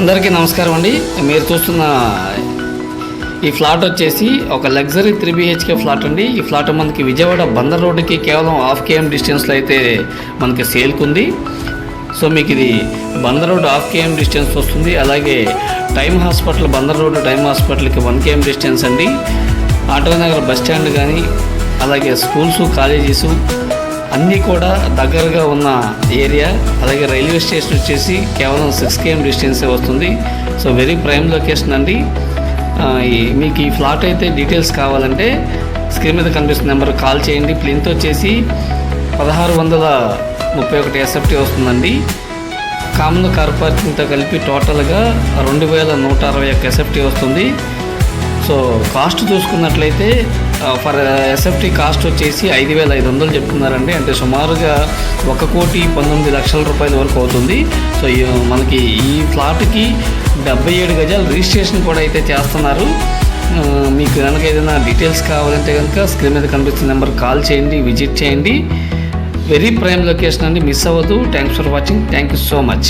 అందరికీ నమస్కారం అండి. మీరు చూస్తున్న ఈ ఫ్లాట్ వచ్చేసి ఒక లగ్జరీ 3 BHK ఫ్లాట్ అండి. ఈ ఫ్లాట్ మనకి విజయవాడ బందర్ రోడ్డుకి కేవలం 1/2 km డిస్టెన్స్లో అయితే మనకి సేల్కి ఉంది. సో మీకు ఇది బందర్ రోడ్ 1/2 km డిస్టెన్స్ వస్తుంది. అలాగే time hospital, Bandar road time హాస్పిటల్కి 1 km డిస్టెన్స్ అండి. ఆటో నగర్ బస్ స్టాండ్ కానీ అలాగే స్కూల్స్, కాలేజెస్ అన్నీ కూడా దగ్గరగా ఉన్న ఏరియా. అలాగే రైల్వే స్టేషన్ వచ్చేసి కేవలం 6 km డిస్టెన్సే వస్తుంది. సో వెరీ ప్రైమ్ లొకేషన్ అండి. మీకు ఈ ఫ్లాట్ అయితే డీటెయిల్స్ కావాలంటే స్క్రీన్ మీద కనిపిస్తున్న నెంబర్ కాల్ చేయండి. ప్లింత్ వచ్చేసి 1631 SFT వస్తుందండి. కామన్ కార్ పార్కింగ్తో కలిపి టోటల్గా 2161 SFT వస్తుంది. సో కాస్ట్ చూసుకున్నట్లయితే ఫర్ SFT కాస్ట్ వచ్చేసి 5500 చెప్తున్నారండి. అంటే సుమారుగా 1,19,00,000 రూపాయల వరకు అవుతుంది. సో మనకి ఈ ఫ్లాట్కి 77 గజాలు రిజిస్ట్రేషన్ కూడా అయితే చేస్తున్నారు. మీకు కనుక ఏదైనా డీటెయిల్స్ కావాలంటే కనుక స్క్రీన్ మీద కనిపిస్తున్న నెంబర్ కాల్ చేయండి, విజిట్ చేయండి. వెరీ ప్రైమ్ లొకేషన్ అండి, మిస్ అవ్వద్దు. Thanks for watching. Thank you so much.